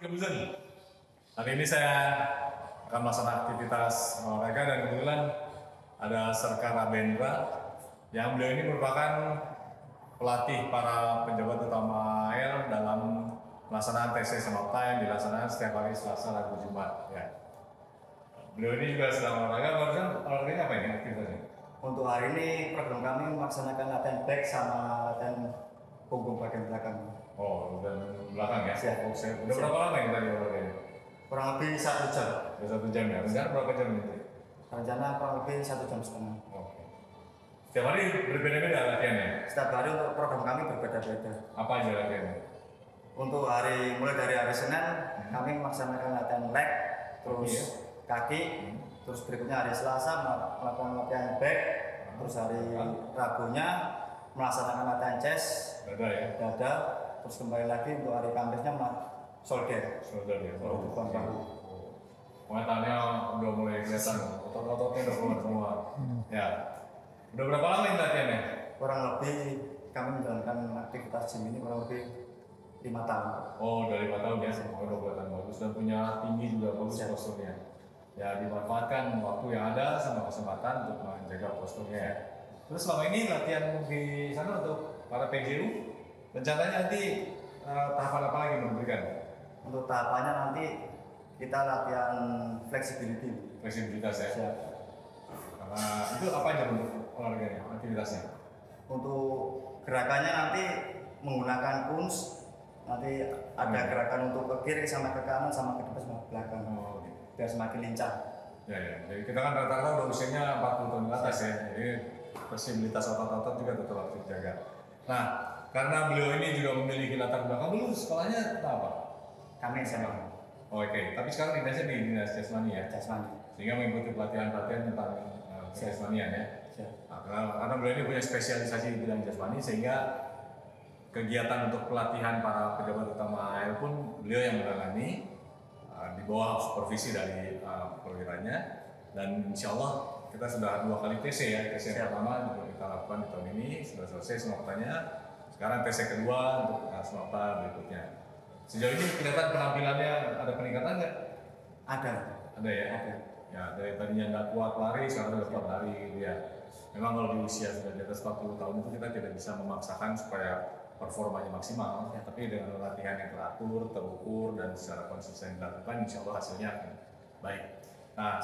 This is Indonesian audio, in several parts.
Kebetulan hari ini saya akan melaksanakan aktivitas olahraga dan kebetulan ada Serka Rabendra yang beliau ini merupakan pelatih para penjabat utama AL dalam pelaksanaan TC Samapta yang dilaksanakan setiap hari Selasa, Rabu, Jumat. Ya. Beliau ini juga sedang olahraga, barusan olahraganya apa ini aktivitasnya? Untuk hari ini program kami melaksanakan latihan back sama latihan punggung bagian belakang. Oh, dan belakang ya? Siap. Udah berapa lama yang tadi olahraganya? Kurang lebih 1 jam. Udah 1 jam ya? Rencana berapa jam ini? Rencana kurang lebih 1,5 jam. Oke. Setiap hari berbeda-beda latihannya? Setiap hari untuk program kami berbeda-beda. Apa aja latihannya? Untuk mulai dari hari Senin kami melaksanakan latihan leg, terus kaki, terus berikutnya hari Selasa melakukan latihan back, terus hari Rabunya melaksanakan latihan chest, dada, terus kembali lagi untuk hari Kamisnya shoulder. Shoulder ya. Depan bahu. Pengatannya udah mulai kelihatan, otot-ototnya udah keluar semua. Ya. Udah berapa lama ini latihannya? Kurang lebih kami menjalankan aktivitas gym ini kurang lebih 5 tahun. Oh, udah 5 tahun ya. Oh, udah kelihatan bagus dan punya tinggi juga bagus posturnya. Ya, dimanfaatkan waktu yang ada sama kesempatan untuk menjaga posturnya ya. Terus selama ini latihan di sana untuk para PJU, rencananya nanti tahapan apa lagi memberikan? Untuk tahapannya nanti kita latihan flexibility. Fleksibilitas ya? Siap. Karena itu apa aja bentuk olahraganya, aktivitasnya? Untuk gerakannya nanti menggunakan kunci, nanti ada gerakan untuk ke kiri sama ke kanan sama ke depan sama ke belakang. Oh, gitu. Biar semakin lincah. Ya, ya. Jadi kita kan rata-rata udah usianya 40 tahun ke atas ya. Jadi fleksibilitas otot-otot juga tetap harus dijaga. Nah, karena beliau ini juga memiliki latar belakang, dulu sekolahnya apa? Kami SMA. Oh, oke. Tapi sekarang dinasnya di dinas jasmani ya? Jasmani. Sehingga mengikuti pelatihan-pelatihan tentang jasmanian ya? Siap. Nah, karena beliau ini punya spesialisasi di bidang jasmani sehingga kegiatan untuk pelatihan para pejabat utama AL pun beliau yang menangani di bawah supervisi dari perwiranya, dan insya Allah kita sudah 2 kali TC ya. TC yang pertama juga kita lakukan di tahun ini sudah selesai Samaptanya, sekarang TC kedua untuk Samapta berikutnya. Sejauh ini kelihatan penampilannya ada peningkatan nggak? Ada ya? Ada. Ya, dari tadinya nggak kuat lari sekarang udah kuat lari gitu ya. Memang kalau di usia sudah di atas 40 tahun itu kita tidak bisa memaksakan supaya performanya maksimal, tapi dengan latihan yang teratur, terukur, dan secara konsisten dilakukan, insya Allah hasilnya akan baik. Nah,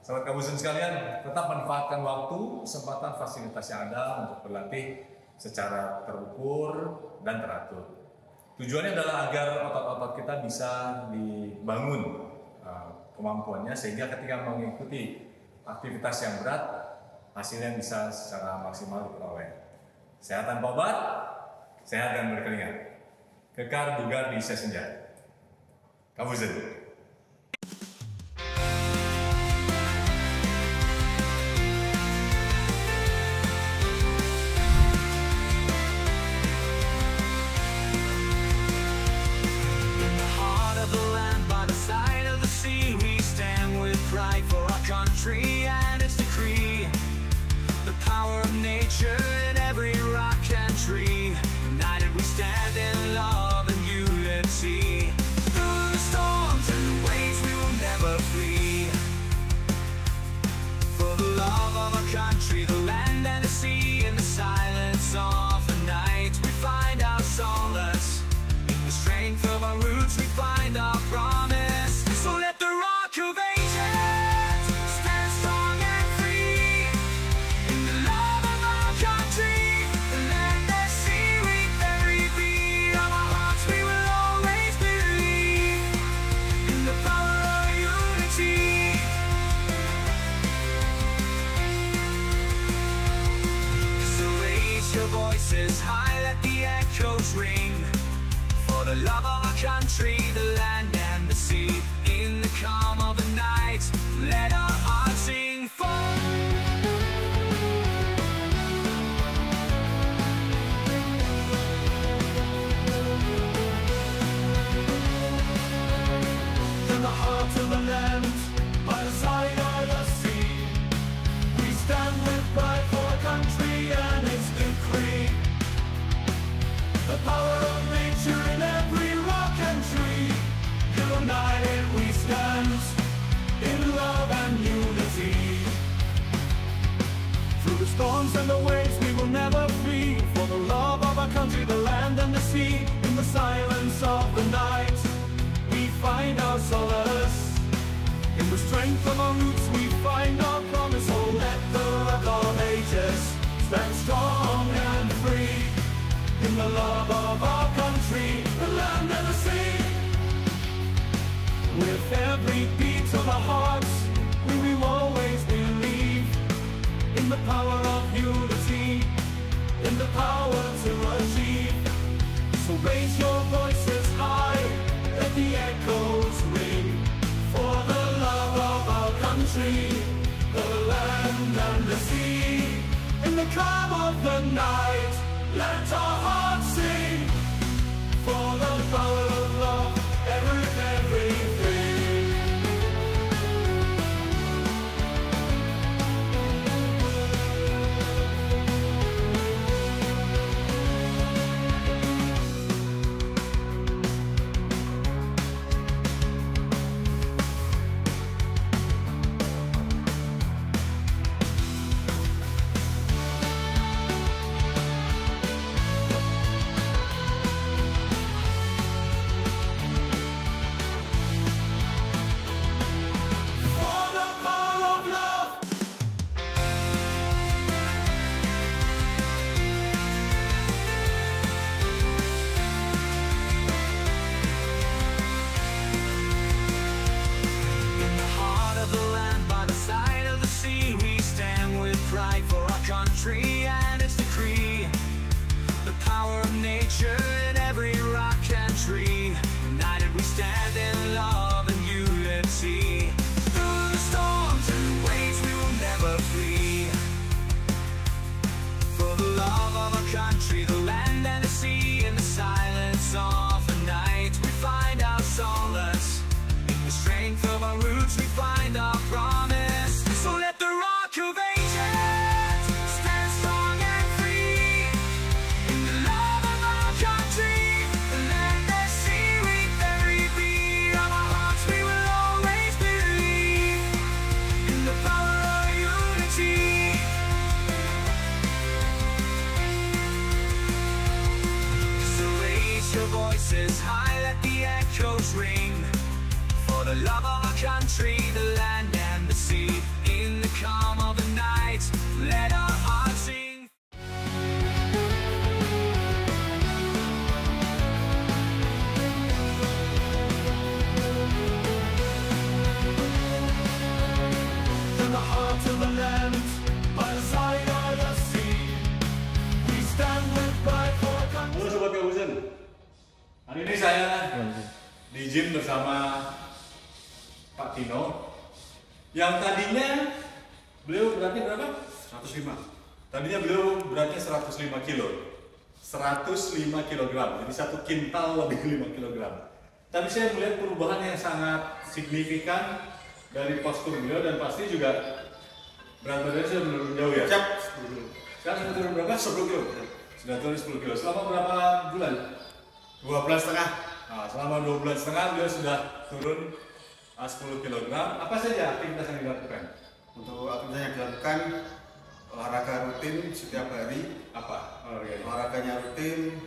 sahabat kabusen sekalian, tetap manfaatkan waktu, kesempatan, fasilitas yang ada untuk berlatih secara terukur dan teratur. Tujuannya adalah agar otot-otot kita bisa dibangun kemampuannya, sehingga ketika mengikuti aktivitas yang berat, hasilnya bisa secara maksimal diperoleh. Sehat tanpa obat, sehat dan berkeringat. Kekar bugar di senja. Kabusen. And its decree, the power of nature in every rock and tree. United we stand in love and unity. Through the storms and the waves we will never flee. For the love of our country, the land and the sea, in the silence of the night we find our solace. In the strength of our roots we find our promise. So let the rock of ages high, let the echoes ring. For the love of our country, the land and the sea. In the calm of the night, let our hearts sing for. In the heart of the land, by the side of the sea, we stand with pride for our country and its decree. The power of nature in every rock and tree. storms and the waves we will never flee. For the love of our country, the land and the sea. In the silence of the night, we find our solace. In the strength of our roots, we find our promise. Oh, let the rock of ages stand strong and free. In the love of our country, the land and the sea. With every beat of our hearts, we will always believe in the power of unity, in the power to achieve. So raise your voices high, let the echoes ring. For the love of our country, the land and the sea. In the calm of the night, let our hearts sing. For the power of love, everything. And its decree, the power of nature in every rock and tree. United we stand in love and unity. Through the storms and waves we will never flee. For the love of our country, the land and the sea. In the silence of the night, we find our solace. In the strength of our roots, we find our promise. So let the rock of ages voices high, let the echoes ring. For the love of our country, the land and the sea. In the calm of the night, let our hearts sing. In the heart of the land, by the side of the sea, we stand with pride for our country. Halo Sobat Kabusen, hari ini saya di gym bersama Pak Tino. Yang tadinya beliau beratnya berapa? 105. Tadinya beliau beratnya 105 kilo. 105 kilogram, jadi 1 kintal lebih 5 kilogram. Tapi saya melihat perubahan yang sangat signifikan dari postur beliau dan pasti juga berat badannya sudah menurun jauh ya? Siap, 10 kilo. Sekarang sudah turun berapa? 10 kilo. Sudah turun 10 kilo. Selama berapa bulan? 2 bulan setengah. Nah, selama 2 bulan setengah beliau sudah turun 10 kg. Apa saja aktivitas yang dilakukan? Untuk aktivitas yang dilakukan, olahraga rutin setiap hari. Apa olahraganya? Olahraganya rutin,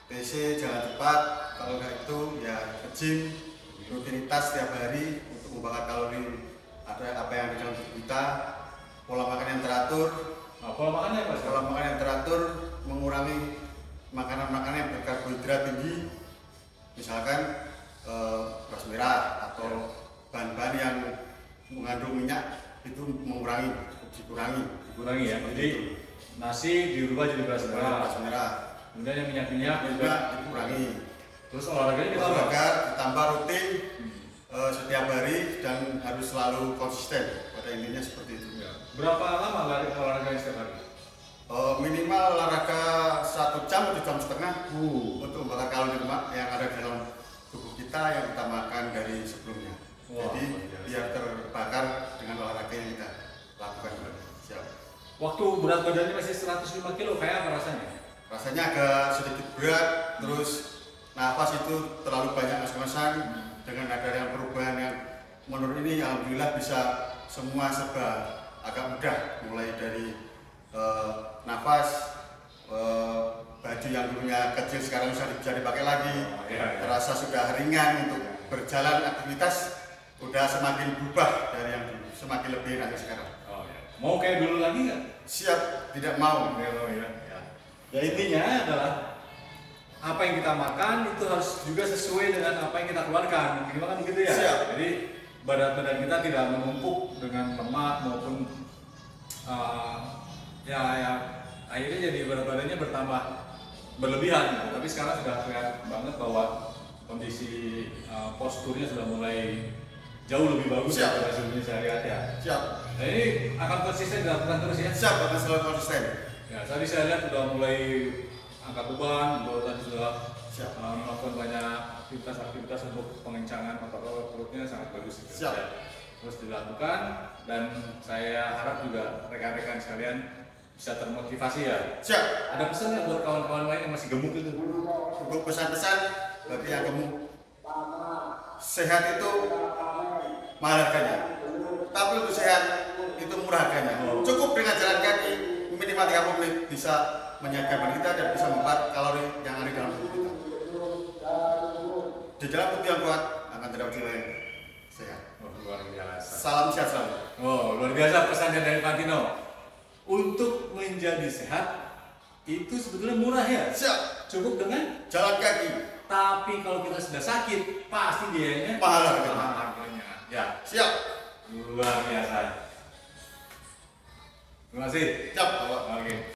TC jalan cepat. Kalau nggak itu ya ke gym. Rutinitas setiap hari untuk membakar kalori. Ada apa yang di dalam tubuh kita. Pola makan yang teratur. Nah, pola makannya apa? Pola makan yang teratur, mengurangi makanan-makanan yang berkarbohidrat tinggi, misalkan beras merah atau bahan-bahan yang mengandung minyak itu dikurangi Ya. Jadi nasi dirubah jadi beras merah. Kemudian yang minyak-minyak juga dikurangi. Terus olahraganya kita olahraga ditambah rutin setiap hari dan harus selalu konsisten. Pada intinya seperti itu. ya. Berapa lama olahraganya setiap hari? Minimal olahraga 1 jam atau 1,5 jam untuk membakar kalori lemak yang ada di dalam tubuh kita yang kita makan dari sebelumnya. Jadi biar terbakar dengan olahraga yang kita lakukan. Siap. Waktu berat badannya masih 105 kilo, kayak apa rasanya? Rasanya agak sedikit berat, terus nafas itu terlalu banyak mas-masan. Dengan adanya perubahan yang menurut ini alhamdulillah bisa semua serba agak mudah, mulai dari nafas, baju yang dulunya kecil sekarang bisa dipakai lagi, terasa sudah ringan untuk berjalan aktivitas, udah semakin berubah dari yang dulu, semakin lebih enak sekarang. Mau kayak dulu lagi nggak? Siap, tidak mau. Ya intinya adalah apa yang kita makan itu harus juga sesuai dengan apa yang kita keluarkan. Minimal kan begitu ya. Siap. Jadi badan kita tidak menumpuk dengan lemak maupun ya akhirnya jadi berat badannya bertambah berlebihan. Tapi sekarang sudah kelihatan banget bahwa kondisi posturnya sudah mulai jauh lebih bagus daripada sebelumnya saya lihat ya. Siap. Nah ini akan konsisten dilakukan terus ya. Siap, akan selalu konsisten. Ya, tadi saya lihat sudah mulai angkat beban, tadi sudah melakukan banyak aktivitas untuk pengencangan otot perutnya sangat bagus. Siap. Ya, terus dilakukan dan saya harap juga rekan-rekan sekalian bisa termotivasi ya. Siap. Ada pesan nggak buat kawan-kawan lain yang masih gemuk itu? Untuk pesan-pesan bagi yang gemuk, sehat itu mahal harganya, tapi untuk sehat itu murah harganya. Cukup dengan jalan kaki minimal 30 menit bisa menjaga badan kita dan bisa membakar kalori yang ada di dalam tubuh kita. Di dalam tubuh yang kuat akan terdapat jiwa yang sehat. Luar biasa. Salam sehat selalu. Luar biasa pesannya dari Fantino. Untuk menjadi sehat itu sebetulnya murah ya. Siap. Cukup dengan Jalan kaki. tapi kalau kita sudah sakit pasti biayanya Mahal harganya. mahal harganya. Ya, Siap. luar biasa. Terima kasih. Siap, Bapak. Oke.